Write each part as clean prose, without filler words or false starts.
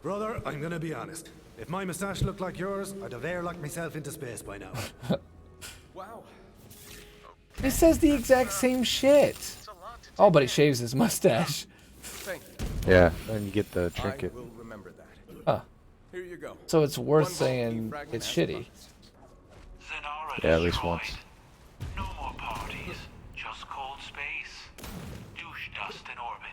Brother, I'm gonna be honest. If my mustache looked like yours, I'd have airlocked myself into space by now. Wow. It says the exact same shit. Oh, but he shaves his mustache. Thank you. Yeah, and you get the trinket. I will remember that. Huh. Here you go. So it's worth One saying bulky fragment it's has shitty. bugs. Yeah, at least once. No more parties, just cold space. Douche dust in orbit.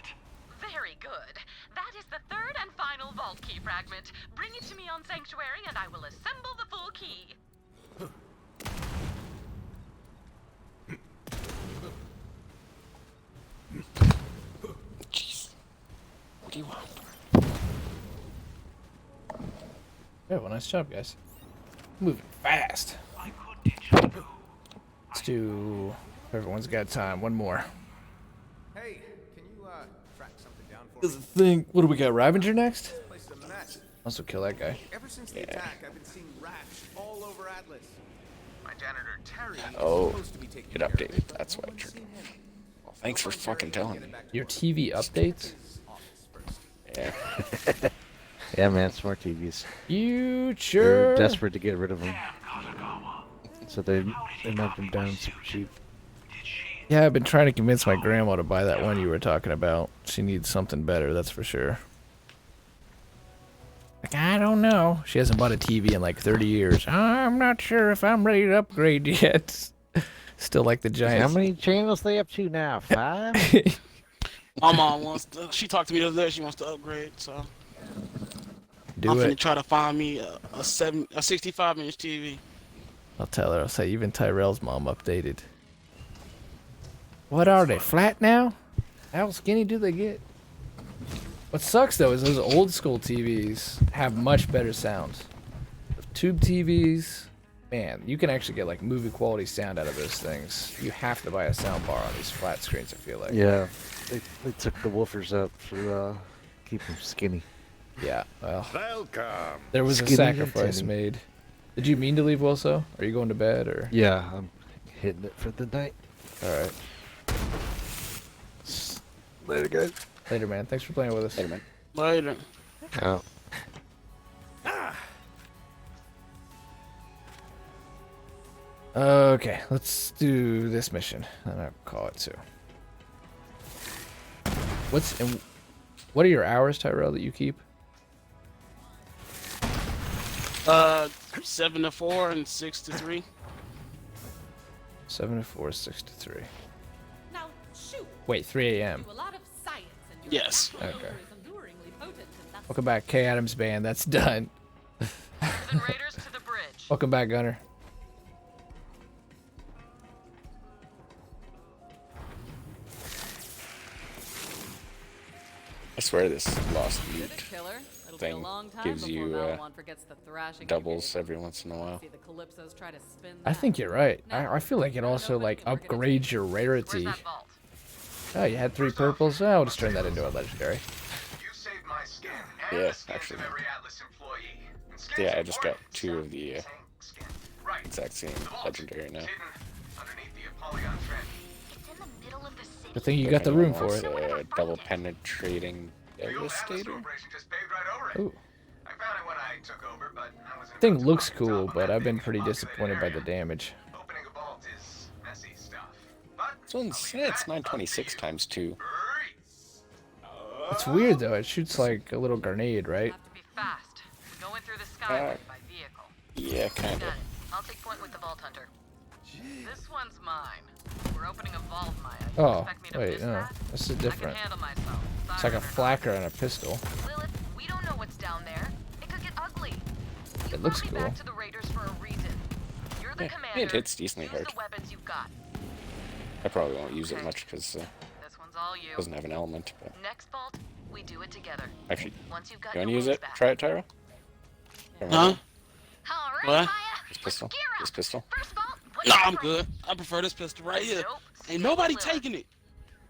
Very good. That is the third and final vault key fragment. Bring it to me on Sanctuary and I will assemble the full key. Jeez. What do you want? Yeah, well, nice job, guys. Moving fast. I could teach you to do. Let's do... Everyone's got time. One more. Hey, can you track something down for Does me? it think... What do we got? Ravager next? This place is a mess. Also kill that guy. Ever since the attack, I've been seeing rats all over Atlas. My janitor Terry is Oh, supposed to be taking it care of updated. it, but That's no why I one's triggered. seen him. Well, thanks for fucking telling me. Your TV updates? Yeah. Yeah, man, smart TVs. They're Future. desperate to get rid of them, Damn, Kazagawa. so they knock them down super cheap. Did she? Yeah, I've been trying to convince my grandma to buy that one you were talking about. She needs something better, that's for sure. Like, I don't know. She hasn't bought a TV in like 30 years. I'm not sure if I'm ready to upgrade yet. Still like the How Giants. many channels they up to now? 5? My mom wants to. She talked to me the other day. She wants to upgrade, so I'm Do finna it. try to find me a 65-inch TV. I'll tell her. I'll say even Tyrell's mom updated. What are they? Flat now? How skinny do they get? What sucks though is those old school TVs have much better sounds. The tube TVs, man, you can actually get like movie quality sound out of those things. You have to buy a sound bar on these flat screens, I feel like. Yeah, they took the woofers up to keep them skinny. Yeah, well, Welcome. there was a Skinny and sacrifice tinny. made. Did you mean to leave, Wilso? Are you going to bed or? Yeah, I'm hitting it for the night. All right. Later, guys. Later, man. Thanks for playing with us. Later, man. Later. Oh. Okay, let's do this mission, and I'll call it too. What are your hours, Tyrell, that you keep? 7 to 4 and 6 to 3. 7 to 4, 6 to 3. Now shoot. Wait, 3 a.m. Do a lot of science and your Yes. natural Okay. odor is alluringly potent, and that's Welcome back, K. Adams Band. That's done. Then Raiders to the bridge. Welcome back, Gunner. I swear this lost You're loot the killer. It'll be a thing long time gives before you Malawan forgets the thrashing he doubles gave every once in a while. See the Calypsos try to spin I that. think you're right. I feel like it also like upgrades your Where's rarity. that vault? Oh, you had 3 purples. Oh, I'll just turn that into a legendary. You saved my skin Yeah, and the skins actually. of every Atlas employee. And skins Yeah, I are just got important 2 of stuff. the Tank skin. Right. exact same The vault. legendary now. Hidden underneath the Apollyon Trench. It's in the middle of the city. Good thing you got the room for It's it. a double penetrating The old Atlas devastator. corporation just paved right over it. Ooh. I found it when I took over, but I was Thing looks cool, but I've been pretty disappointed by the damage. Opening a vault is messy stuff. But This one's, yeah, it's 926 times 2. It's weird though. It shoots like a little grenade, right? Have to be fast. We're going through the skyway by vehicle. Yeah, kind Got of. it. I'll take point with the Vault Hunter. This one's mine. We're opening a vault, Maya. You Oh, expect me to wait, miss no. that? This is I can different. handle myself. It's like a Siren or flacker and a pistol. not. Lilith, we don't know what's down there. It could get ugly. You It looks brought me cool. back to the Raiders for a reason. You're the Yeah, commander. it hits decently Use hard. the weapons you've got. I probably won't use it Okay. much because it This one's all you. doesn't have an element. But Next vault, we do it together. actually, Once you've got you want your to use wounds it? back. Try it, Tyro. Yeah. Or Huh? All right, What? Maya. This pistol. Gear up. This pistol. First vault. What No, you I'm got? good. I prefer this pistol right here. Nope. Ain't nobody Lilith. taking it.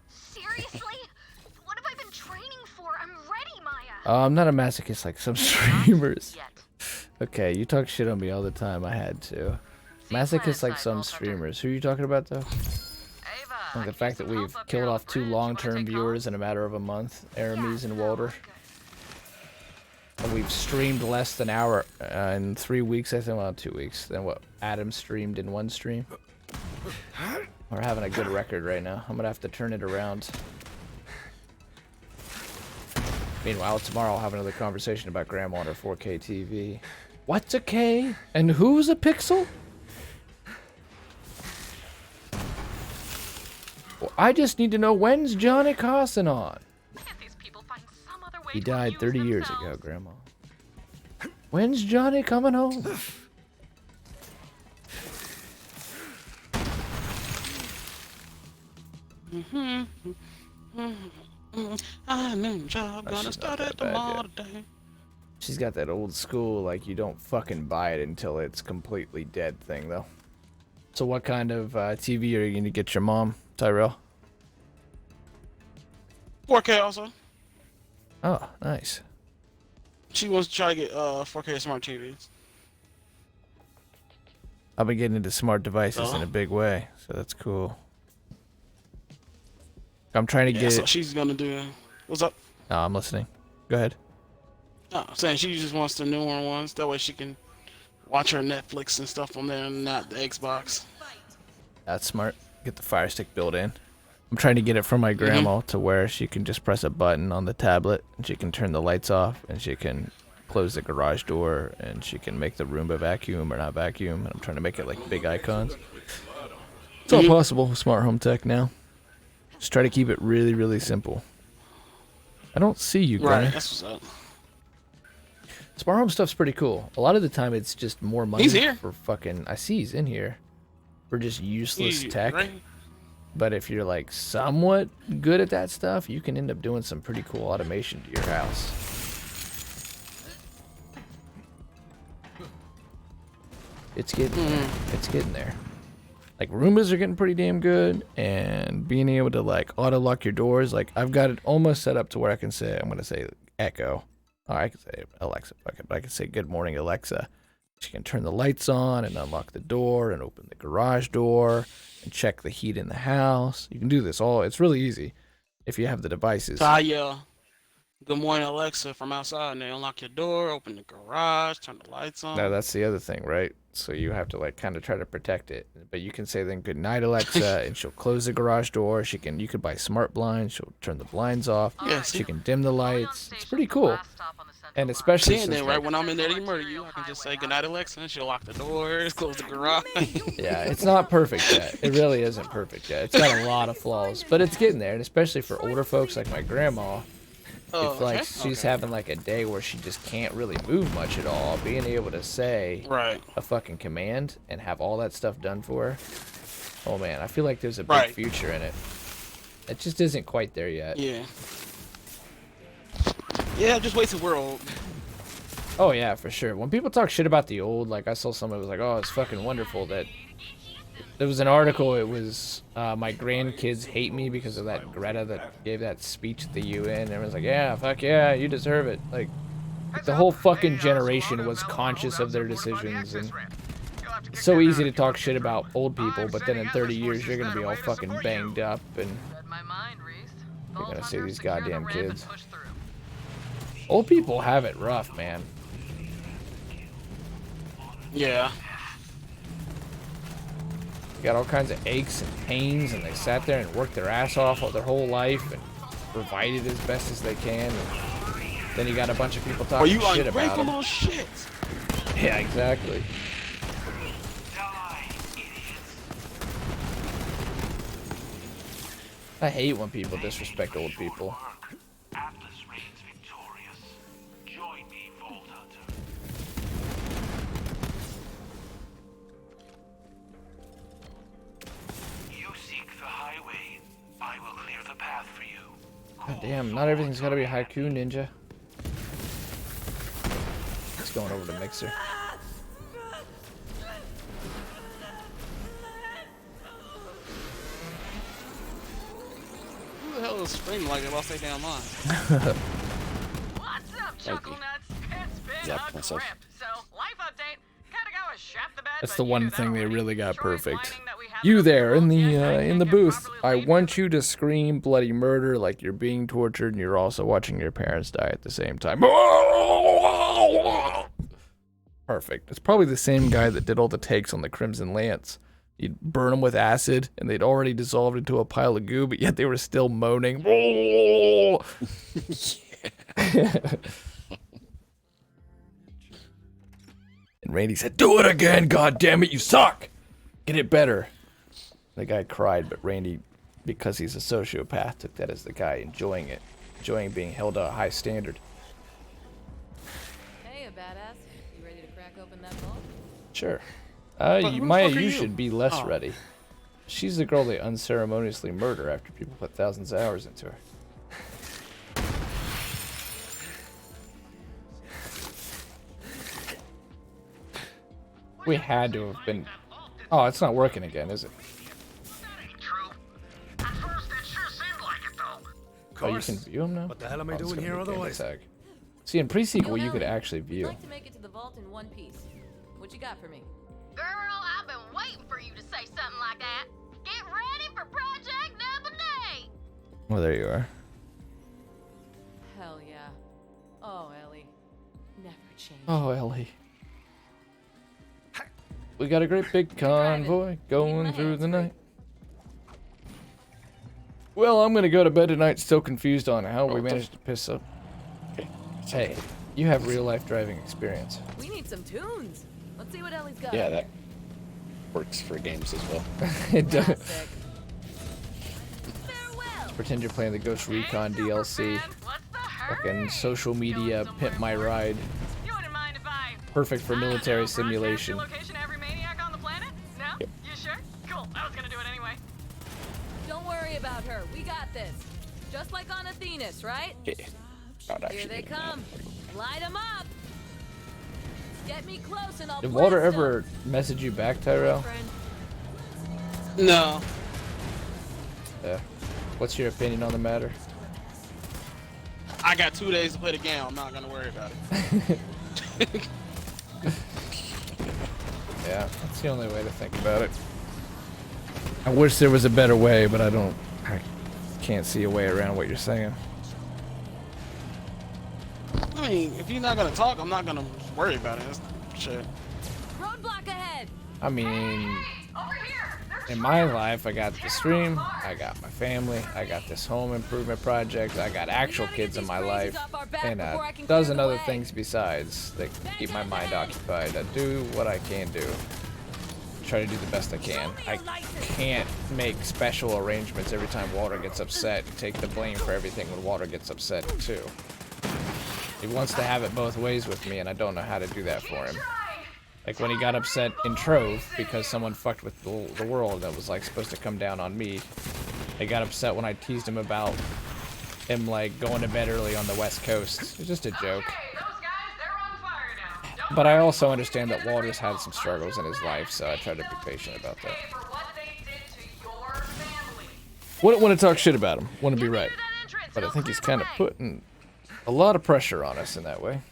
Seriously? What have I been training for? I'm ready, Maya. I'm not a masochist like some streamers. Yet. Okay, you talk shit on me all the time. I had to. Masochist like some streamers. Who are you talking about though? Ava, Like I the can fact use that some we've help up killed here on off the 2 bridge. You wanna long-term take viewers calls? in a matter of a month. Aramis and Walter. And we've streamed less than an hour in 3 weeks, I think, well, 2 weeks, than what Adam streamed in one stream. We're having a good record right now. I'm gonna have to turn it around. Meanwhile, tomorrow I'll have another conversation about Grandma and her 4K TV. What's a K? And who's a pixel? Well, I just need to know, when's Johnny Carson on? Can't these people find some other way He to died amuse 30 years themselves? ago, Grandma. When's Johnny coming home? I knew job gonna she's not start that at bad tomorrow yet. today. She's got that old school, like, you don't fucking buy it until it's completely dead thing, though. So what kind of TV are you going to get your mom, Tyrell? 4K also. Oh, nice. She wants to try to get 4K smart TVs. I've been getting into smart devices Oh. in a big way, so that's cool. I'm trying to Yeah, get... so she's gonna do. What's up? Oh, I'm listening. Go ahead. No, I'm saying she just wants the newer ones. That way she can watch her Netflix and stuff on there, and not the Xbox. That's smart. Get the Fire Stick built in. I'm trying to get it from my grandma to where she can just press a button on the tablet, and she can turn the lights off, and she can close the garage door, and she can make the Roomba vacuum or not vacuum. And I'm trying to make it like big icons. It's all possible with smart home tech now. Just try to keep it really, really simple. I don't see you, Gunner. Right, that's what's up. Smart home stuff's pretty cool. A lot of the time, it's just more money He's here. for fucking... I see he's in here. For just useless Easy, tech. right? But if you're like somewhat good at that stuff, you can end up doing some pretty cool automation to your house. It's getting there. It's getting there. Like Roombas are getting pretty damn good, and being able to like auto lock your doors. Like I've got it almost set up to where I can say, I'm gonna say Echo. Or I can say Alexa, fuck it, but I can say Good Morning Alexa. She can turn the lights on and unlock the door and open the garage door and check the heat in the house. You can do this all. It's really easy if you have the devices. So I yell, "Good morning, Alexa," from outside, and they unlock your door, open the garage, turn the lights on. Now that's the other thing, right? So you have to like kind of try to protect it. But you can say then "Good night, Alexa," and she'll close the garage door. You could buy smart blinds. She'll turn the blinds off. Yeah, She see, can dim the lights. It's pretty cool. And especially and since then right when I'm in there to murder you, I can just say, "Good night, Alexa," and she'll lock the doors, close the garage. yeah, it's not perfect yet. It really isn't perfect yet. It's got a lot of flaws, but it's getting there. And especially for older folks like my grandma, if like she's having like a day where she just can't really move much at all, being able to say Right. a fucking command and have all that stuff done for her. Oh man, I feel like there's a big Right. future in it. It just isn't quite there yet. Yeah. Yeah, just wait till we're old. Oh yeah, for sure. When people talk shit about the old, like I saw someone was like, "Oh, it's fucking wonderful that." There was an article. It was my grandkids hate me because of that Greta that gave that speech at the UN. And everyone's like, "Yeah, fuck yeah, you deserve it." Like the whole fucking generation was conscious of their decisions, and it's so easy to talk shit about old people, but then in 30 years you're gonna be all fucking banged up, and Read my mind, Reese. you're gonna see Vault these hunters secure the goddamn ramp and kids. push through. Old people have it rough, man. Yeah. Got all kinds of aches and pains, and they sat there and worked their ass off their whole life and provided as best as they can. And then you got a bunch of people Are talking you shit about ungrateful them. on shit? Yeah, exactly. Die, idiots. I hate when people disrespect old people. Atlas reigns victorious. Join me, Vault Hunter. You seek the highway. I will clear the path for you. God damn, not everything's gotta be haiku, ninja. It's going over to Mixer. Who the hell is screaming like they lost their damn mind? What's up, Chuckle Nuts? It's been Yeah, a myself. grip. So, life update. Gotta go and shop the bed. That's but the you one knew that thing they already. really got Troy's perfect. whining that we have You there in the booth. I want you to scream bloody murder like you're being tortured and you're also watching your parents die at the same time. Perfect. It's probably the same guy that did all the takes on the Crimson Lance. You'd burn them with acid and they'd already dissolved into a pile of goo, but yet they were still moaning. And Randy said, "Do it again, god damn it, you suck! Get it better." The guy cried, but Randy, because he's a sociopath, took that as the guy enjoying it. Enjoying being held to a high standard. Hey, a badass. You ready to crack open that vault? Sure. who the Maya, fuck are you you? should be less Oh. ready. She's the girl they unceremoniously murder after people put thousands of hours into her. We had to have been... Oh, it's not working again, is it? That ain't true. At first, it sure seemed like it, though. Oh, you can view them now? What the hell am I Oh, it's doing gonna here be gamer otherwise? tag. See, in pre-sequel, Yo, you could Ellie, actually I'd view. like to make it to the vault in one piece. What you got for me? Girl, I've been waiting for you to say something like that. Get ready for Project Double D. Well, there you are. Hell yeah. Oh, Ellie. Never change. Oh, Ellie. We got a great big convoy going through the night. Well, I'm gonna go to bed tonight still confused on how we managed to piss up. Hey, you have real life driving experience. We need some tunes. Let's see what Ellie's got. Yeah, that works for games as well. It does. Classic. Farewell. Pretend you're playing the Ghost Recon DLC. What's the hurry? Fucking social media, pimp my ride. You wouldn't mind if I... Perfect for I don't know, military broadcast your simulation. location to every maniac on the planet? No? Yep. You sure? Cool. I was gonna do it anyway. Don't worry about her. We got this. Just like on Athenas, right? Yeah. Not Here actually they doing that. come. Light them up. Get me close and I'll Did Walter blast 'em. ever message you back, Tyrell? Friend. No. What's your opinion on the matter? I got 2 days to play the game. I'm not gonna worry about it. Yeah, that's the only way to think about it. I wish there was a better way, but I can't see a way around what you're saying. I mean, if you're not gonna talk, I'm not gonna worry about it. That's shit. Roadblock ahead. I mean, Over here! There's in my life, I got the stream, I got my family, I got this home improvement project, I got actual kids in my life, and a dozen other things besides that keep my mind occupied. I do what I can do. Try to do the best I can. I can't make special arrangements every time Walter gets upset and take the blame for everything when Walter gets upset too. He wants to have it both ways with me, and I don't know how to do that for him. Like when he got upset in Trove because someone fucked with the world that was like supposed to come down on me. He got upset when I teased him about him like going to bed early on the West Coast. It was just a joke. Hey, those guys, they're on fire now. Don't But I also understand that Walter's had some struggles in his life, so I try to be patient about that. pay for what they did to your family. Wouldn't want to talk shit about him. Want to be Get right. through that entrance, But I it'll think he's clear the kind of way. putting a lot of pressure on us in that way.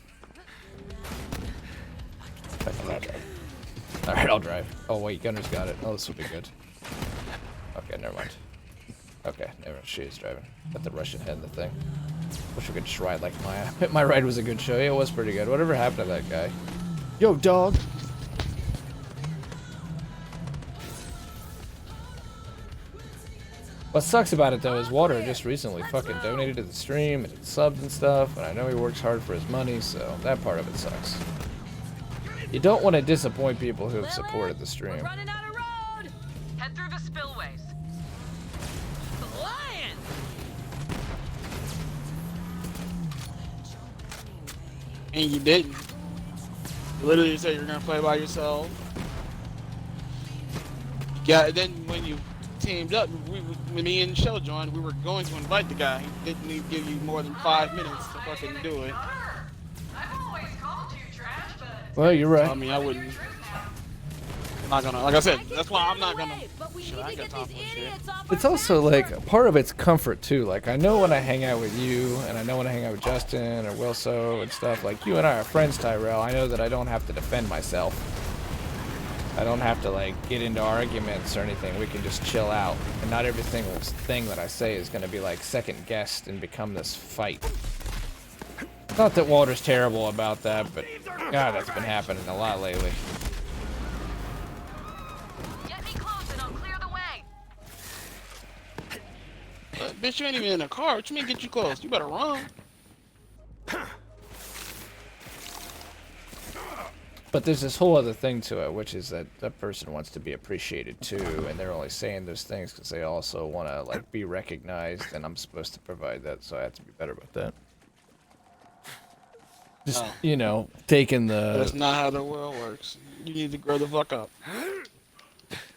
Alright, I'll drive. Oh wait, Gunner's got it. Oh, this will be good. Okay, never mind. Okay, never mind. She is driving. Got the Russian head in the thing. Wish we could just ride like Maya. My ride was a good show. Yeah, it was pretty good. Whatever happened to that guy? Yo, dog! What sucks about it though is Walter just recently fucking donated to the stream and did subs and stuff, and I know he works hard for his money, so that part of it sucks. You don't want to disappoint people who have supported the We're stream. running out of road. Head through the spillways. Lion. And you didn't. You literally said you were gonna play by yourself. Yeah, then when you teamed up, when me and Shell joined, we were going to invite the guy. He didn't even give you more than 5 minutes to fucking do it. I've always called you trash, but Well, you're I right. mean, I wouldn't. I'm not gonna. Like I said, that's why I'm not gonna. But we Shit, need I to got get time these for shit. idiots off It's our also backs. like part of it's comfort too. Like I know when I hang out with you, and I know when I hang out with Justin or Wilso and stuff. Like you and I are friends, Tyrell. I know that I don't have to defend myself. I don't have to like get into arguments or anything. We can just chill out, and not every single thing that I say is gonna be like second guessed and become this fight. Not that Walter's terrible about that, but God, that's been happening a lot lately. Get me close and I'll clear the way. Bitch, you ain't even in a car. What you mean get you close? You better run. But there's this whole other thing to it, which is that that person wants to be appreciated too, and they're only saying those things because they also want to like be recognized, and I'm supposed to provide that, so I have to be better about that. Just, you know, taking the... That's not how the world works. You need to grow the fuck up.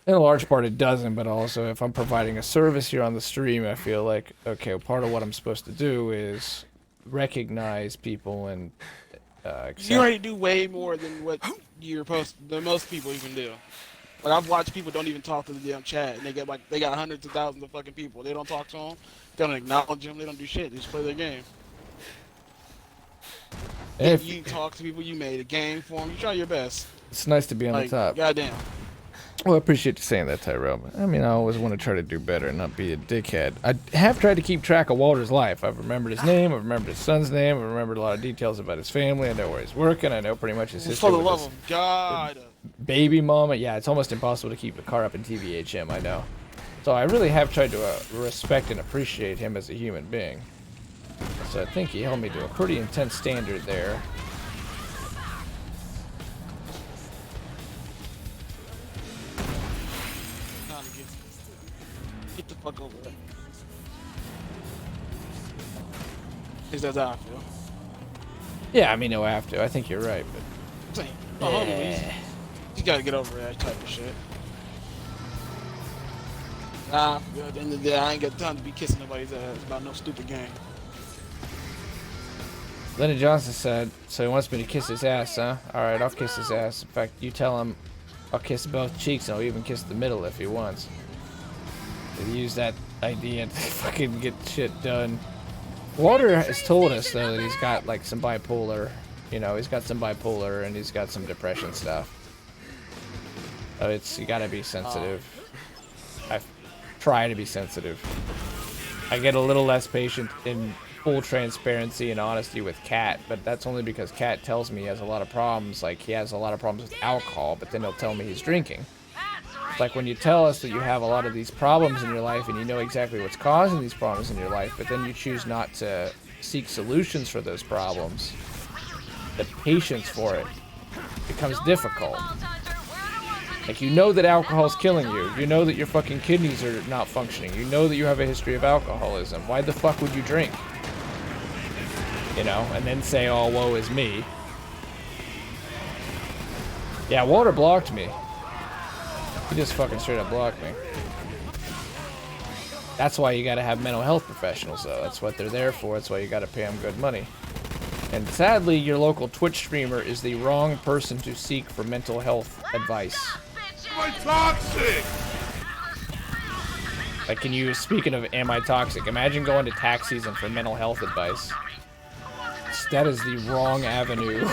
In a large part it doesn't, but also if I'm providing a service here on the stream, I feel like, okay, well, part of what I'm supposed to do is recognize people and accept... You already do way more than what than most people even do. Like, I've watched people don't even talk to the damn chat, and they got hundreds of thousands of fucking people. They don't talk to them, they don't acknowledge them, they don't do shit, they just play their game. If you talk to people, you made a game for them, you try your best. It's nice to be on like, the top. Goddamn. Well, I appreciate you saying that, Tyrell. I mean, I always want to try to do better and not be a dickhead. I have tried to keep track of Walter's life. I've remembered his name, I've remembered his son's name, I've remembered a lot of details about his family, I know where he's working, I know pretty much his history For the with love his of God. baby mama. Yeah, it's almost impossible to keep the car up in TVHM, I know. So I really have tried to respect and appreciate him as a human being. So I think he held me to a pretty intense standard there. Get the fuck over there. At least that's how I feel. Yeah, I mean, no, I have to. I think you're right, but... Same. You gotta get over that type of shit. Nah, at the end of the day, I ain't got time to be kissing nobody's ass about no stupid game. Lenny Johnson said, so he wants me to kiss his ass, huh? Alright, I'll kiss his ass. In fact, you tell him I'll kiss both cheeks and I'll even kiss the middle if he wants. He'll use that idea to fucking get shit done. Walter has told us, though, that he's got, like, some bipolar. You know, he's got some bipolar and he's got some depression stuff. So you gotta be sensitive. I try to be sensitive. I get a little less patient in full transparency and honesty with Kat, but that's only because Kat tells me he has a lot of problems. Like, he has a lot of problems with alcohol, but then he'll tell me he's drinking. It's like when you tell us that you have a lot of these problems in your life and you know exactly what's causing these problems in your life, but then you choose not to seek solutions for those problems, the patience for it becomes difficult. Like, you know that alcohol's killing you. You know that your fucking kidneys are not functioning. You know that you have a history of alcoholism. Why the fuck would you drink? You know, and then say, oh, woe is me. Yeah, Walter blocked me. He just fucking straight up blocked me. That's why you gotta have mental health professionals, though. That's what they're there for. That's why you gotta pay them good money. And sadly, your local Twitch streamer is the wrong person to seek for mental health advice. I'm toxic! Like, speaking of am I toxic, imagine going to tax season for mental health advice. That is the wrong avenue.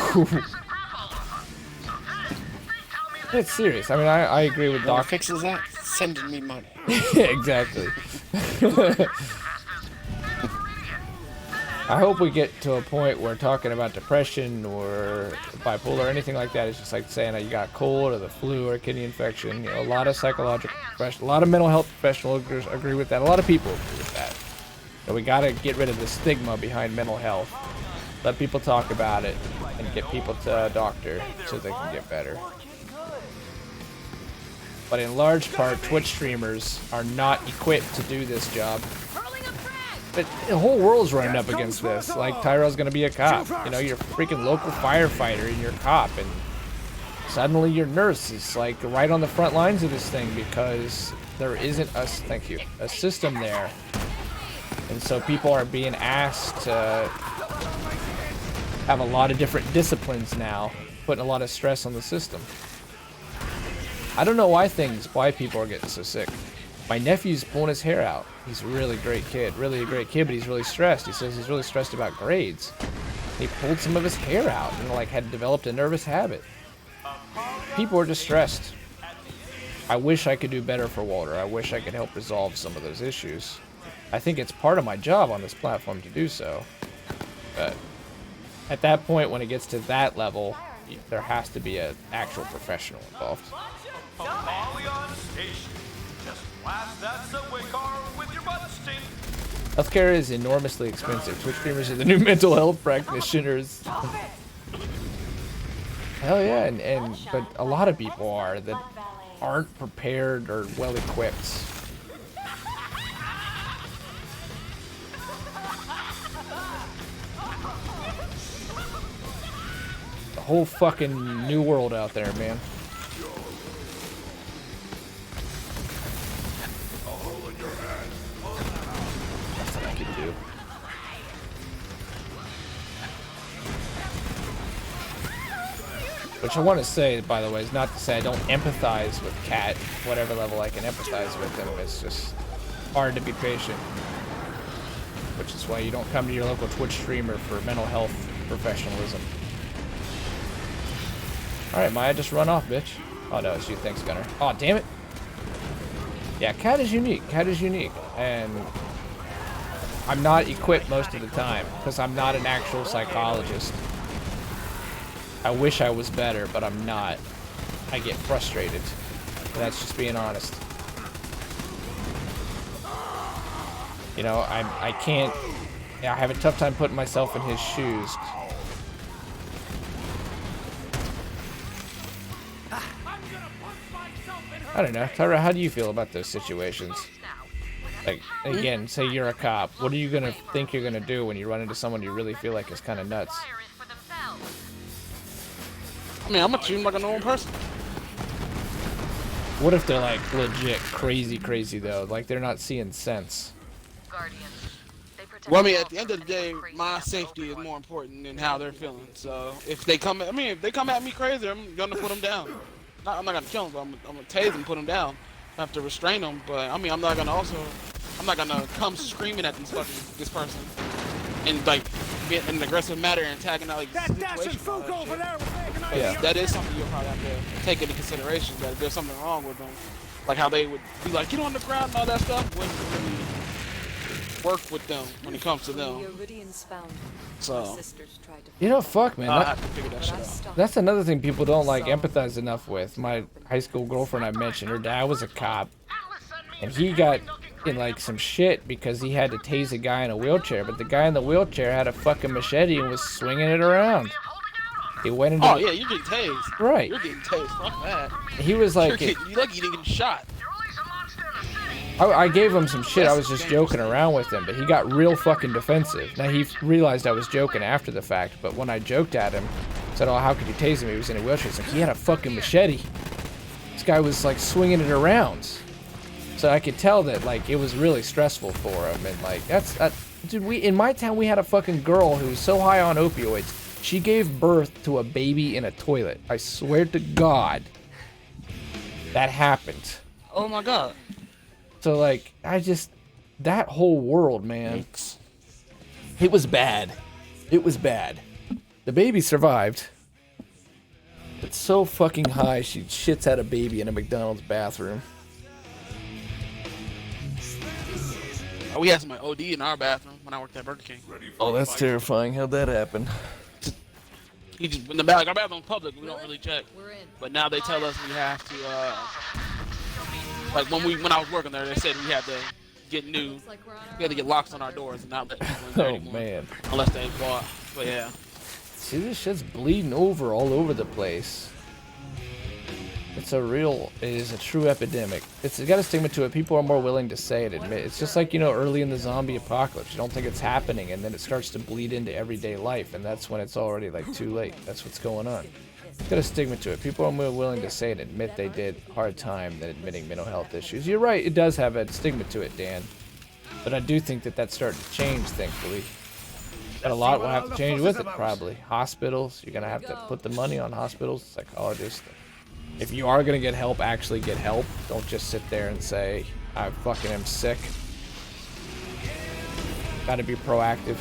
It's serious. I mean, I agree with Doc. Fixes that? Sending me money. Exactly. I hope we get to a point where talking about depression or bipolar or anything like that is just like saying that you got cold or the flu or a kidney infection. You know, a lot of psychological professionals, a lot of mental health professionals agree with that. A lot of people agree with that. So we gotta get rid of the stigma behind mental health. Let people talk about it and get people to a doctor so they can get better. But in large part, Twitch streamers are not equipped to do this job. But the whole world's running up against this. Like, Tyrell's gonna be a cop. You know, you're a freaking local firefighter and you're a cop, and suddenly your nurse is like right on the front lines of this thing because there isn't a system there. And so people are being asked to have a lot of different disciplines now, putting a lot of stress on the system. I don't know why people are getting so sick. My nephew's pulling his hair out. He's a really great kid, but he's really stressed. He says he's really stressed about grades. He pulled some of his hair out and like had developed a nervous habit. People are just stressed. I wish I could do better for Walter. I wish I could help resolve some of those issues. I think it's part of my job on this platform to do so. But at that point, when it gets to that level, there has to be an actual professional involved. Apollyon Station. Just blast that subway car with your butt stink. Healthcare is enormously expensive. Twitch streamers are the new mental health practitioners. Hell yeah, but a lot of people are that aren't prepared or well equipped. The whole fucking new world out there, man. That's what I can do. Which I want to say, by the way, is not to say I don't empathize with Cat, whatever level I can empathize with him. It's just hard to be patient. Which is why you don't come to your local Twitch streamer for mental health professionalism. Alright, Maya, just run off, bitch. Oh no, it's you. Thanks, Gunner. Oh, damn it. Yeah, Cat is unique. Cat is unique. And I'm not equipped most of the time, because I'm not an actual psychologist. I wish I was better, but I'm not. I get frustrated. That's just being honest. You know, I can't... Yeah, I have a tough time putting myself in his shoes. I don't know. Tyra, how do you feel about those situations? Like, again, say you're a cop. What are you going to think you're going to do when you run into someone you really feel like is kind of nuts? I mean, I'm gonna treat him like a normal person. What if they're like legit crazy though? Like they're not seeing sense. Well, I mean, at the end of the day, my safety is more important than how they're feeling. So if they come, if they come at me crazy, I'm gonna put them down. I'm not gonna kill them, but I'm gonna tase them, put them down. I have to restrain them, but I mean, I'm not gonna come screaming at this person and like get in an aggressive manner and tagging out like That dashing fool over there was making yeah, that is something you'll probably have to take into consideration, that if there's something wrong with them, like how they would be like, get on the ground and all that stuff, wouldn't really work with them when it comes to them. So, you know, fuck, man. I have to figure that shit out. That's another thing people don't like empathize enough with. My high school girlfriend I mentioned, her dad was a cop, and he got in like some shit because he had to tase a guy in a wheelchair, but the guy in the wheelchair had a fucking machete and was swinging it around. He went into... Oh yeah, you're getting tased. Right. You're getting tased. Fuck that. He was like... You're lucky you didn't get shot. I gave him some shit. I was just joking around with him, but he got real fucking defensive. Now, he realized I was joking after the fact, but when I joked at him, said, oh, how could you tase him? He was in a wheelchair. He's like, he had a fucking machete. This guy was, like, swinging it around. So I could tell that, like, it was really stressful for him. And, like, dude, in my town, we had a fucking girl who was so high on opioids, she gave birth to a baby in a toilet. I swear to God, that happened. Oh my God. So, like, that whole world, man, it was bad. It was bad. The baby survived. But so fucking high, she shits out a baby in a McDonald's bathroom. We had some OD in our bathroom when I worked at Burger King. Oh, that's terrifying. How'd that happen? He just in the back. Our bathroom's public. We don't really check. But now they tell us we have to. Like when I was working there, they said we had to get new. We had to get locks on our doors and not let people in there anymore. Man. Unless they bought. But yeah. See, this shit's bleeding over all over the place. It is a true epidemic. It's got a stigma to it. People are more willing to say it, admit it. It's just like, you know, early in the zombie apocalypse. You don't think it's happening, and then it starts to bleed into everyday life, and that's when it's already, like, too late. That's what's going on. It's got a stigma to it. People are more willing to say it, admit they did hard time than admitting mental health issues. You're right, it does have a stigma to it, Dan. But I do think that that's starting to change, thankfully. But a lot will have to change with it, probably. Hospitals, you're going to have to put the money on hospitals, psychologists. If you are going to get help, actually get help. Don't just sit there and say, I fucking am sick. Gotta be proactive.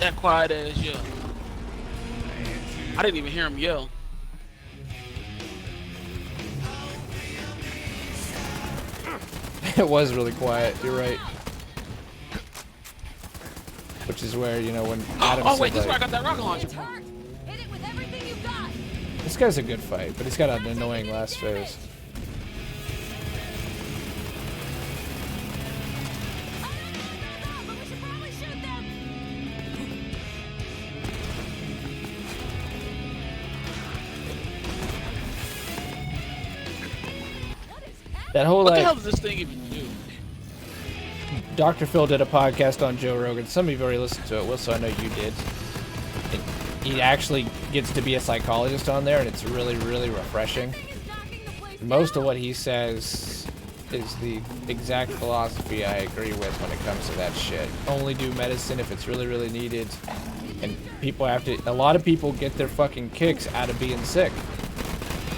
That quiet ass yell. I didn't even hear him yell. It was really quiet. You're right. Which is where, you know, when Adam Oh said, wait, this is where I like, got that rocket launcher. It's hurt. Hit it with everything you've got. this guy's a good fight, but he's got an annoying last phase. But we should probably shoot them. That whole, What the like, hell does this thing even do? Dr. Phil did a podcast on Joe Rogan. Some of you have already listened to it, Will, so I know you did. He actually gets to be a psychologist on there, and it's really, really refreshing. Most of what he says is the exact philosophy I agree with when it comes to that shit. Only do medicine if it's really, really needed. And people have to... A lot of people get their fucking kicks out of being sick.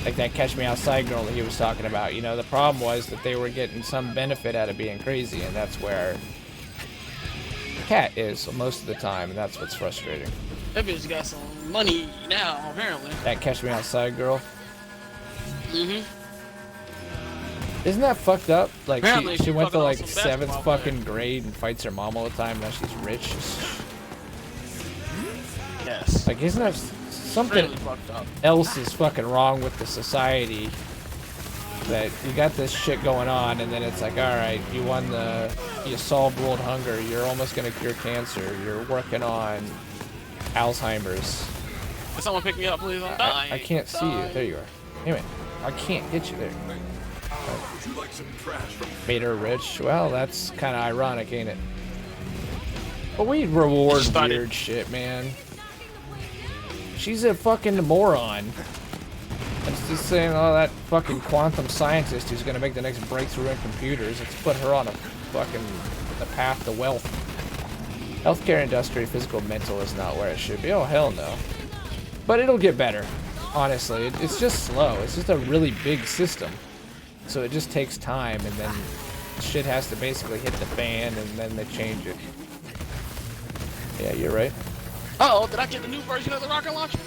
Like that Catch Me Outside girl that he was talking about. You know, the problem was that they were getting some benefit out of being crazy, and that's where Cat is most of the time, and that's what's frustrating. That bitch got some money now, apparently. That Catch Me Outside girl. Mm-hmm. Isn't that fucked up? Like, Apparently she went to, like, fucking on some 7th basketball fucking grade and fights her mom all the time, now she's rich. Yes. Like, isn't that something Really fucked up. else is fucking wrong with the society? That you got this shit going on, and then it's like, alright, you solved world hunger, you're almost gonna cure cancer, you're working on Alzheimer's. Can someone pick me up, please? I'm dying. I can't see you. There you are. Anyway, I can't get you there. Made her rich. Well, that's kind of ironic, ain't it? But we reward weird shit, man. She's a fucking moron. It's just saying, oh, that fucking quantum scientist who's gonna make the next breakthrough in computers. Let's put her on a fucking the path to wealth. Healthcare industry, physical, mental is not where it should be. Oh, hell no. But it'll get better. Honestly, it's just slow. It's just a really big system. So it just takes time, and then shit has to basically hit the fan, and then they change it. Yeah, you're right. Uh-oh, did I get the new version of the rocket launcher?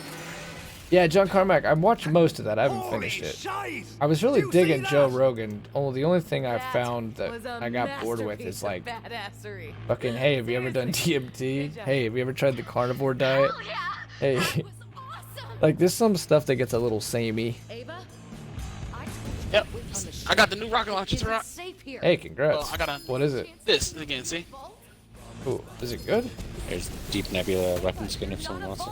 Yeah, John Carmack, I watched most of that. I haven't finished it. I was really digging Joe Rogan. The only thing I found that I got bored with is like, badassery. fucking, hey, have you ever done DMT? Hey, have you ever tried the carnivore diet? Hey, like, there's some stuff that gets a little samey. Ava, Yep. I got the new rocket launcher to rock. Hey, congrats. I gotta... What is it? This, again, see? Ooh, is it good? There's Deep Nebula weapon skin if someone wants it.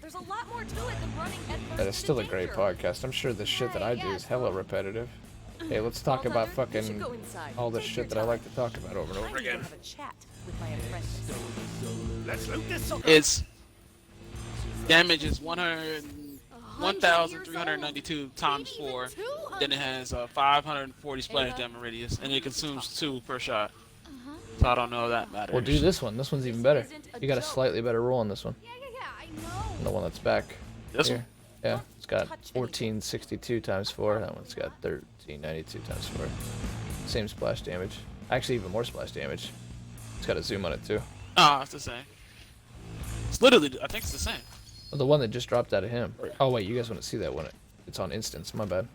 There's a lot more to it than running headfirst That is still a into great danger. podcast. I'm sure the shit that I do is hella repetitive. Hey, let's talk about fucking all the shit that I like to talk about over and over again. Let's loot this sucker. Its damage is 1,392 times 4. Then it has 540 splash damage radius, and it consumes 2 per shot. So I don't know if that matters. Well, do this one. This one's even better. You got a slightly better roll on this one. And the one that's back. This here. one? Yeah, it's got 1462 times 4. That one's got 1392 times 4. Same splash damage. Actually, even more splash damage. It's got a zoom on it too. Oh, it's the same. It's literally, I think it's the same. Oh, the one that just dropped out of him. Oh wait, you guys want to see that one? It's on instance. My bad.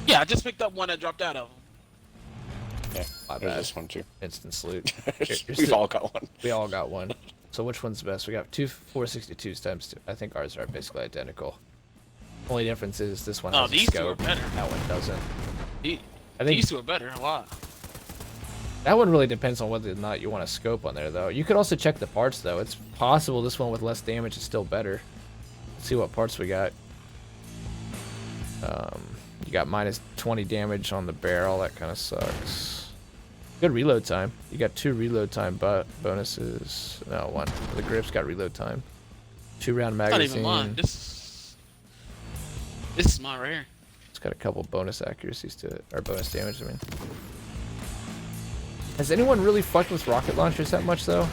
Yeah, I just picked up one that dropped out of him. Yeah, My there's bad. this one too. Instant salute. We've all got one. We all got one. So which one's the best? We got two 462s times 2. I think ours are basically identical. Only difference is this one has a these two scope. are better. That one doesn't. I I think these two are better, a lot. that one really depends on whether or not you want a scope on there, though. You could also check the parts, though. It's possible this one with less damage is still better. Let's see what parts we got. You got minus 20 damage on the barrel. That kind of sucks. Good reload time. You got 2 reload time bonuses. No, 1. The grip's got reload time. 2-round magazine. Not even mine. This is mine right here. It's got a couple bonus accuracies to it, or bonus damage, I mean. Has anyone really fucked with rocket launchers that much, though?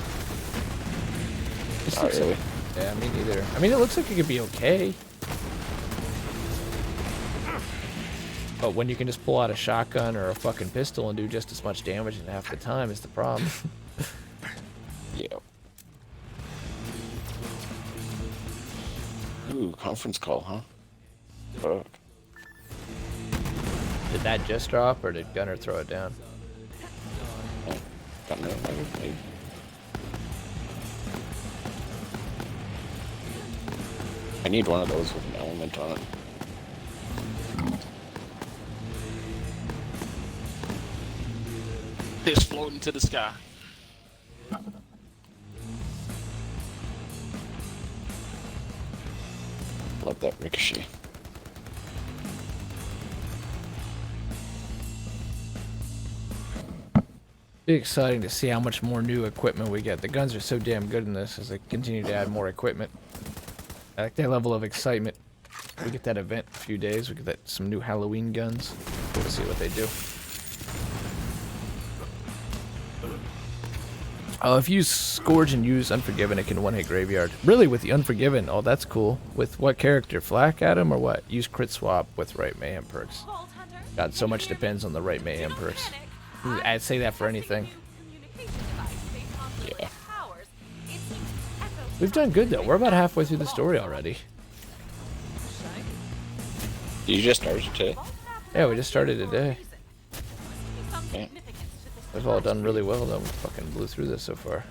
Not really. Yeah, me neither. I mean, it looks like it could be okay. But when you can just pull out a shotgun or a fucking pistol and do just as much damage in half the time is the problem. Yeah. Ooh, conference call, huh? Fuck. Did that just drop, or did Gunner throw it down? Gunner, maybe. I need one of those with an element on it. It's floating to the sky. Love that ricochet. Be exciting to see how much more new equipment we get. The guns are so damn good in this as they continue to add more equipment. I like that level of excitement. We get that event in a few days. We get some new Halloween guns. We'll see what they do. Oh, if you Scourge and use Unforgiven, it can one-hit Graveyard. Really, with the Unforgiven? Oh, that's cool. With what character? Flak Adam or what? Use Crit Swap with right Mayhem perks. God, so much depends on the right Mayhem perks. I'd say that for anything. Yeah. We've done good, though. We're about halfway through the story already. You just started today? Yeah, we just started today. Okay. We've all done really well, though. We fucking blew through this so far.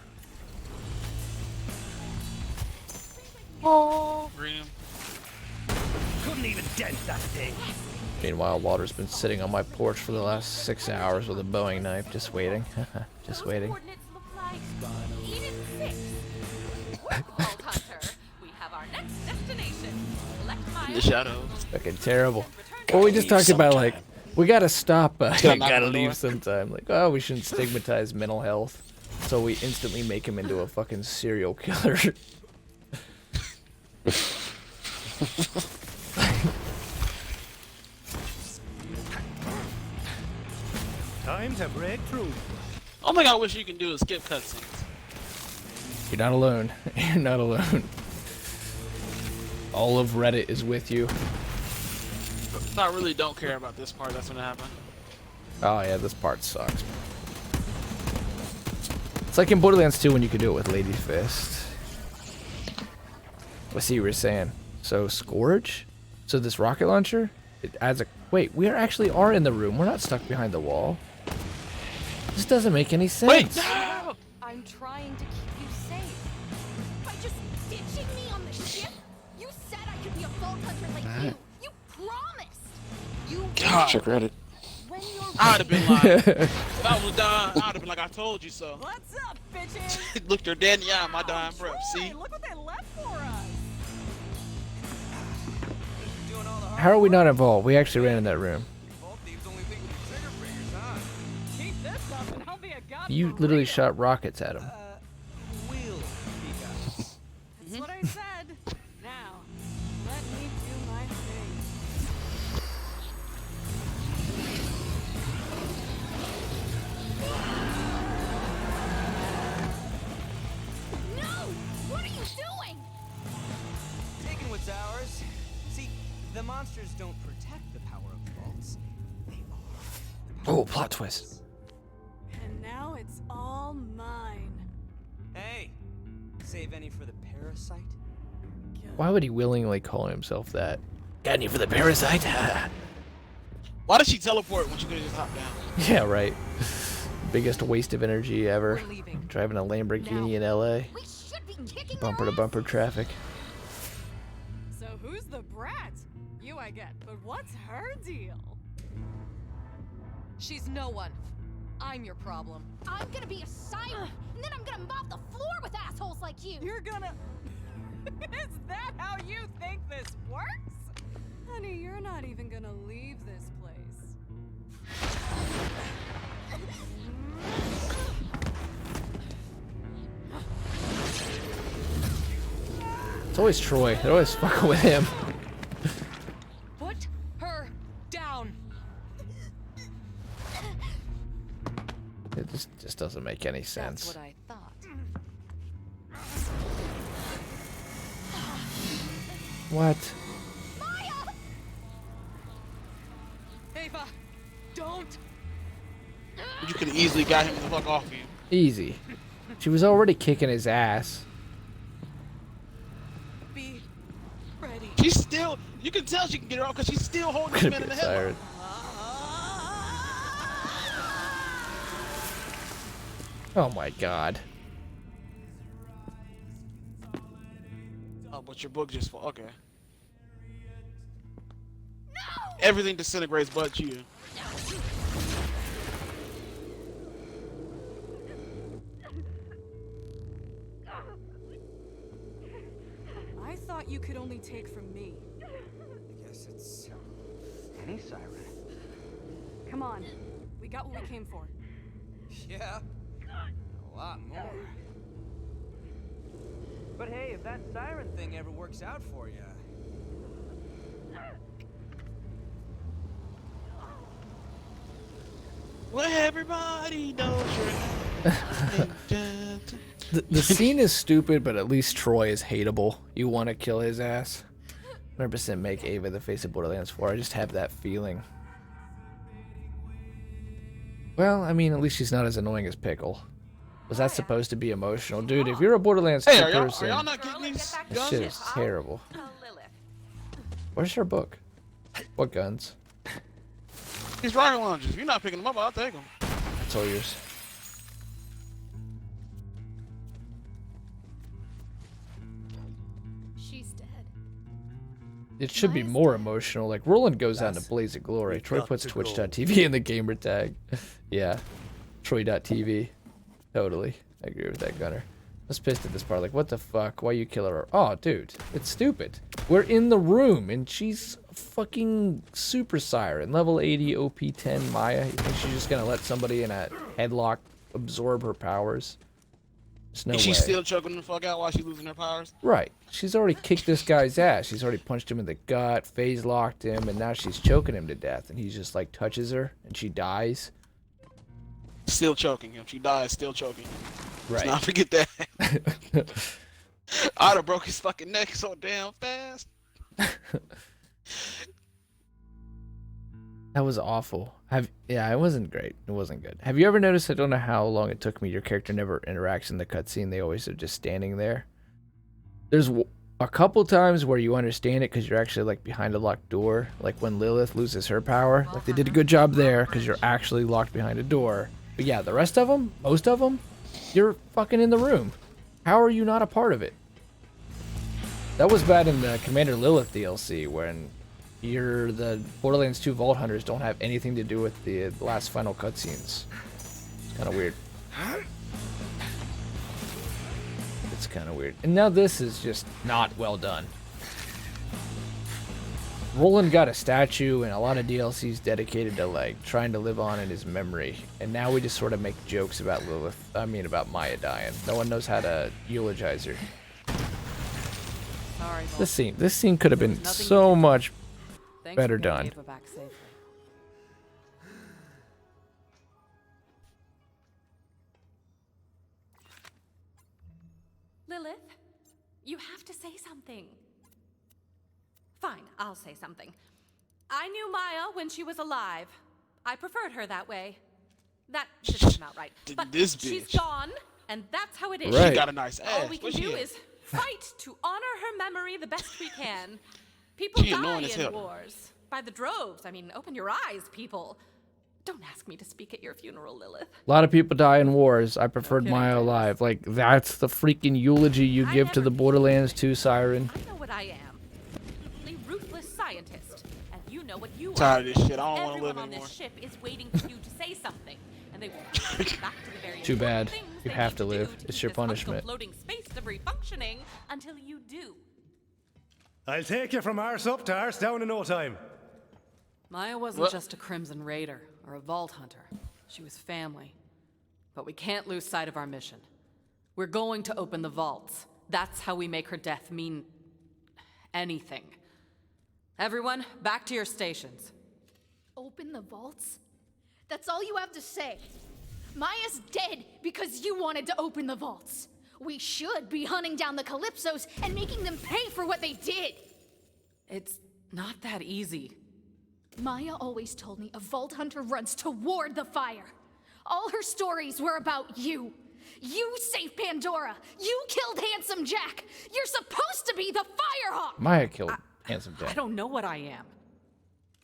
Oh, Green. Couldn't even dent that thing. Meanwhile, Walter's been sitting on my porch for the last 6 hours with a Boeing knife, just waiting. Just waiting. The shadows. Fucking terrible. Well, we just talked about, like, we gotta stop, gotta leave sometime. Like, oh, we shouldn't stigmatize mental health. So we instantly make him into a fucking serial killer. Time to break through. Oh my god, I wish you can do is skip cutscenes. You're not alone. You're not alone. All of Reddit is with you. So I really don't care about this part that's gonna happen. Oh yeah, this part sucks. It's like in Borderlands 2 when you could do it with Lady Fist. I see what you're saying. So Scourge? So this rocket launcher? It adds a... Wait, we actually are in the room. We're not stuck behind the wall. This doesn't make any sense. Wait! No! I'm trying to keep you safe. By just ditching me on the ship? You said I could be a vault hunter like you. You promised. You God. Check Reddit. When you're I'd have been like, if I was dying, I'd have been like, I told you so. What's up, bitches? Looked her dead in the eye, my dying breath. See? Look what they left for us. How are we not involved? We actually ran in that room. Keep this up and I'll be a god. You literally shot rockets at him. That's what I said. Now, let me do my thing. No! What are you doing? Taking what's ours. See, the monsters don't protect the power of the vaults. They are. Oh, plot twist. And now it's all mine. Hey, save any for the parasite? Why would he willingly call himself that? Got any for the parasite? Why did she teleport when she could have just hopped down? Yeah, right. Biggest waste of energy ever. We're leaving. Driving a Lamborghini in LA. We should be kicking Bumper to bumper traffic. So who's the brat? You I get, but what's her deal? She's no one. I'm your problem. I'm gonna be a siren, and then I'm gonna mop the floor with assholes like you. You're gonna... Is that how you think this works? Honey, you're not even gonna leave this place. It's always Troy. They're always fucking with him. Put her down. It just doesn't make any sense. That's what I thought. What? Ava, don't. You could have easily got him the fuck off you. Easy. She was already kicking his ass. Be ready. She's still, you can tell she can get her off because she's still holding this man in the headlock. Oh my god. Oh, but your book just okay. Everything disintegrates but you. I thought you could only take from me. I guess it's any siren. Come on. We got what we came for. Yeah, a lot more. But hey, if that siren thing ever works out for you. Well, everybody knows you're The scene is stupid, but at least Troy is hateable. You want to kill his ass. 100% make Ava the face of Borderlands 4. I just have that feeling. Well, I mean, at least she's not as annoying as Pickle. Was that supposed to be emotional? Dude, if you're a Borderlands 2 person, are y'all not getting these this guns? shit is terrible. Where's her book? What guns? These rocket launchers. If you're not picking them up, I'll take them. It's all yours. She's dead. It should be more emotional. Like, Roland goes out in a blaze of glory. Troy puts Twitch.tv in the gamer tag. Yeah. Troy.tv. Totally. I agree with that, Gunner. I was pissed at this part. Like, what the fuck? Why you kill her? Oh, dude. It's stupid. We're in the room, and she's fucking super siren. Level 80, OP10 Maya. You think she's just gonna let somebody in a headlock absorb her powers? There's no and way. she's still choking the fuck out while she's losing her powers? Right. She's already kicked this guy's ass. She's already punched him in the gut, phase locked him, and now she's choking him to death. And he just, like, touches her, and she dies. Still choking him. She dies still choking him. Right. Let's not forget that. I'd have broke his fucking neck so damn fast. That was awful. Yeah, it wasn't great. It wasn't good. Have you ever noticed, I don't know how long it took me, your character never interacts in the cutscene. They always are just standing there. There's a couple times where you understand it because you're actually, like, behind a locked door. Like when Lilith loses her power. Like, they did a good job there because you're actually locked behind a door. But yeah, the rest of them, most of them, you're fucking in the room. How are you not a part of it? That was bad in the Commander Lilith DLC when the Borderlands 2 Vault Hunters don't have anything to do with the last final cutscenes. It's kind of weird. It's kind of weird. And now this is just not well done. Roland got a statue and a lot of DLCs dedicated to, like, trying to live on in his memory. And now we just sort of make jokes about about Maya dying. No one knows how to eulogize her. Sorry, This scene could have been so much better done. Lilith, you have to say something. Fine, I'll say something. I knew Maya when she was alive. I preferred her that way. That didn't come out right. But this she's bitch. gone, and that's how it is. Right. She got a nice ass. All we can Where she do at? is fight to honor her memory the best we can. People She die annoying as in hell. wars. By the droves. I mean, open your eyes, people. Don't ask me to speak at your funeral, Lilith. A lot of people die in wars. I preferred Maya alive. Like, that's the freaking eulogy you give to the Borderlands 2 siren. I know what I am. A ruthless scientist. And you know what you Tired are. of this shit. I don't want to Everyone live on anymore. this ship is waiting for you to say something. And they will take you back to the very Too bad. important things You they have need to do live. to It's keep your this hunk of punishment. floating space debris functioning until you do. I'll take you from arse up to arse down in no time. Maya wasn't just a Crimson Raider or a Vault Hunter. She was family. But we can't lose sight of our mission. We're going to open the vaults. That's how we make her death mean anything. Everyone, back to your stations. Open the vaults? That's all you have to say. Maya's dead because you wanted to open the vaults. We should be hunting down the Calypsos and making them pay for what they did. It's not that easy. Maya always told me a Vault Hunter runs toward the fire. All her stories were about you. You saved Pandora. You killed Handsome Jack. You're supposed to be the Firehawk. Maya killed Handsome I Jack. don't know what I am.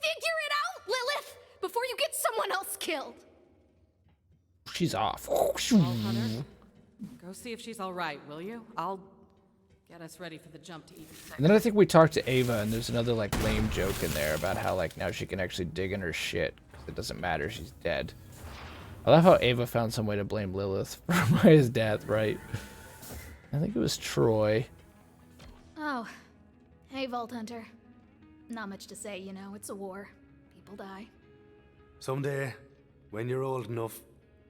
Figure it out, Lilith, before you get someone else killed. She's off. Vault Hunter, go see if she's all right, will you? I'll get us ready for the jump to Eden 6. And then I think we talked to Ava, and there's another like lame joke in there about how like now she can actually dig in her shit because it doesn't matter, she's dead. I love how Ava found some way to blame Lilith for Maya's death, right? I think it was Troy. Oh, hey, Vault Hunter. Not much to say, you know, it's a war. People die. Someday, when you're old enough,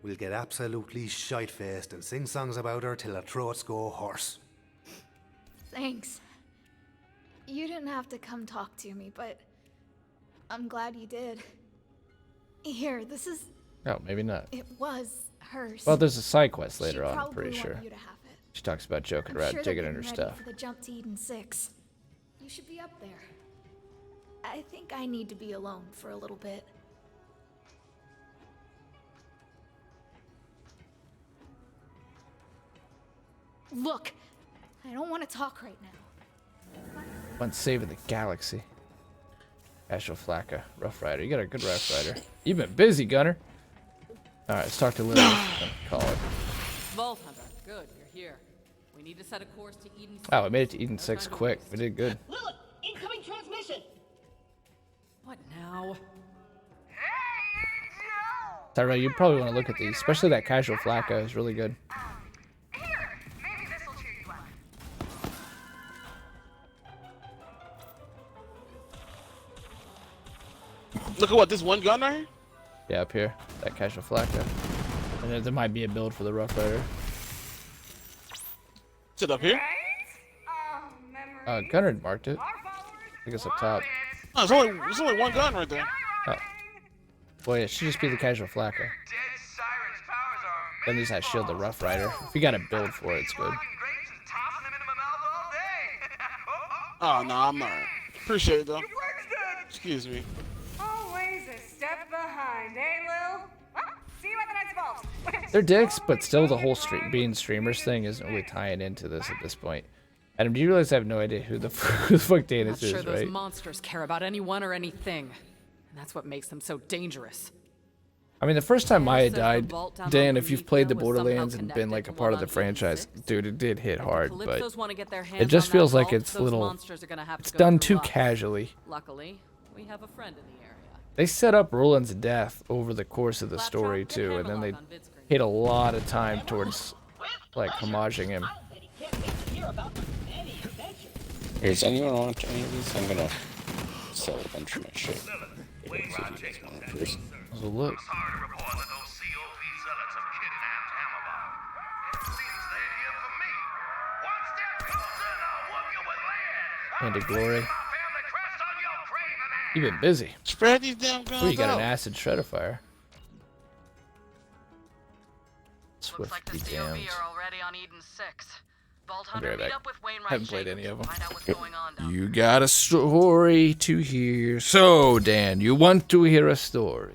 we'll get absolutely shite-faced and sing songs about her till our throats go hoarse. Thanks. You didn't have to come talk to me, but I'm glad you did. Here, this is... Oh, maybe not. It was hers. Well, there's a side quest later She on, I'm pretty probably sure. wanted you to have it. She talks about joking I'm around, sure digging they're in her getting ready stuff. for the jump to Eden 6. You should be up there. I think I need to be alone for a little bit. Look, I don't want to talk right now. One saving the galaxy. Casual Flacca, Rough Rider. You got a good Rough Rider. You've been busy, Gunner. Alright, let's talk to Lilith. Call it. Vault Hunter, good, you're here. We need to set a course to Eden 6. Oh, we made it to Eden 6 quick. We did good. Lilith, incoming transmission. What now? Tyrell, you probably want to look at these, especially that Casual Flacca is really good. Look at what, this one gun right here? Yeah, up here. That Casual Flacca. And then there might be a build for the Rough Rider. Is it up here? Gunner marked it. I think it's up top. Oh, there's only one gun right there. Oh. Well, yeah, it should just be the Casual Flacca. Then these has shield the Rough Rider. If you got a build for it, it's good. Oh, no, I'm not. Appreciate it, though. Excuse me. Always a step behind, eh, Lil? Well, see you at the next vault. They're dicks, but still the whole being streamers thing isn't really tying into this at this point. Adam, do you realize I have no idea who the fuck Danis Not sure is, those right? monsters care about anyone or anything. And that's what makes them so dangerous. I mean, the first time Maya says the died, vault down Dan, on if you've played the Prometheus was somehow Borderlands and been like a connected to part of one the on franchise, dude, it did hit hard, but Calypsos wanna get their hands it just on that feels like vault, it's those little, monsters are gonna have to it's go done through too us. casually. Luckily, we have a friend in the area. They set up Roland's death over the course of the story too, and then they hit a lot of time towards like homaging him. Does anyone want any of these? I'm gonna sell a bunch of my shit. So look. Into glory. You've been busy. Spread these damn guns Oh, you got out. an acid shredder fire. Looks like the Swiftly COV damned. are already on Eden 6. Vault I'll be Hunter, right meet back. up with Wainwright Haven't played Chambers any of to them. find out what's going on down You got a story to hear. So, Dan, you want to hear a story?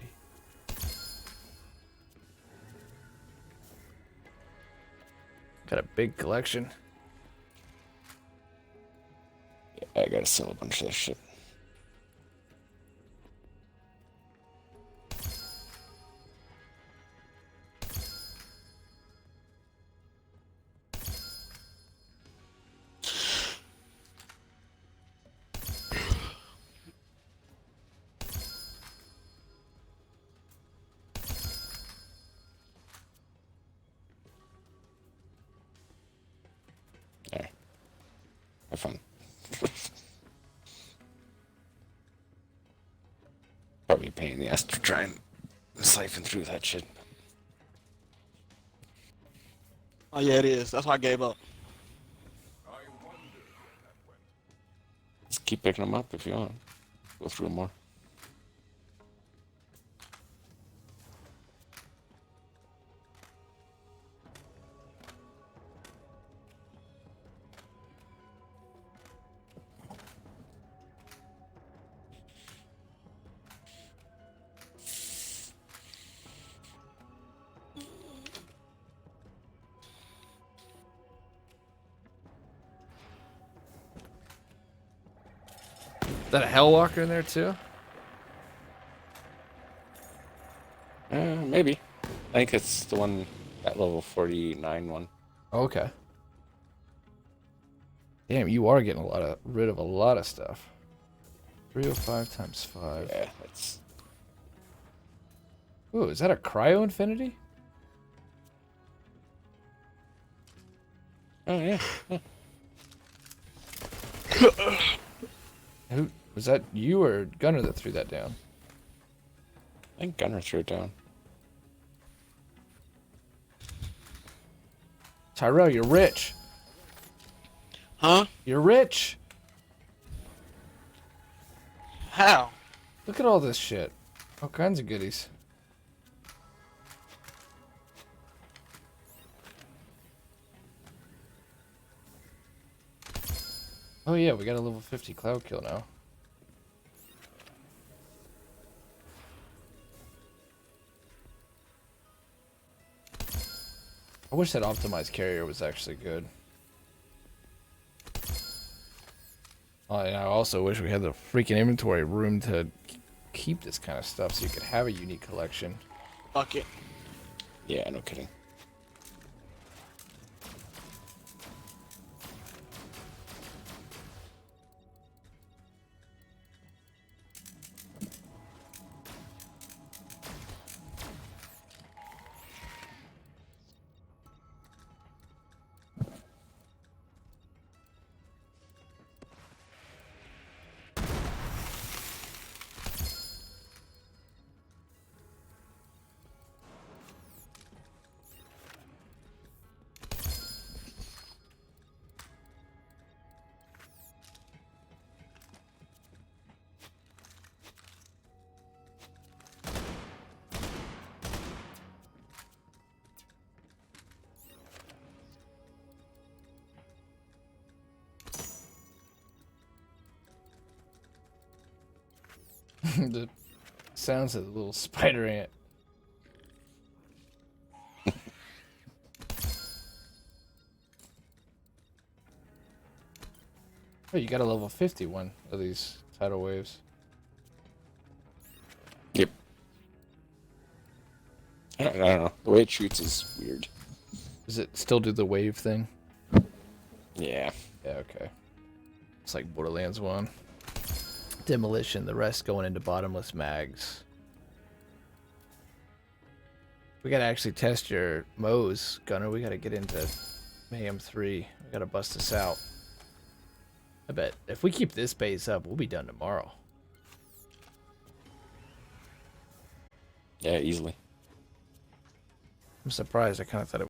Got a big collection. Yeah, I gotta sell a bunch of this shit. There. Have fun. Probably a pain in the ass to try and siphon through that shit. Oh, yeah, it is. That's why I gave up. Just keep picking them up if you want. Go through them more. Is that a Hellwalker in there too? Maybe. I think it's the one, that level 49 one. Okay. Damn, you are getting rid of a lot of stuff. 305 times 5. Yeah, that's... Ooh, is that a cryo infinity? Oh, yeah. Who was that? You or Gunner that threw that down? I think Gunner threw it down. Tyrell, you're rich. Huh? You're rich. How? Look at all this shit. All kinds of goodies. Oh yeah, we got a level 50 cloud kill now. I wish that optimized carrier was actually good. Oh, and I also wish we had the freaking inventory room to keep this kind of stuff so you could have a unique collection. Fuck it. Yeah, no kidding. The sounds of the little spider ant. Oh, you got a level 50 one of these tidal waves. Yep. I don't know. The way it shoots is weird. Does it still do the wave thing? Yeah. Yeah, okay. It's like Borderlands 1. Demolition, the rest going into bottomless mags. We gotta actually test your Moes, Gunner. We gotta get into Mayhem 3. We gotta bust this out. I bet if we keep this base up, we'll be done tomorrow. Yeah, easily. I'm surprised. I kind of thought it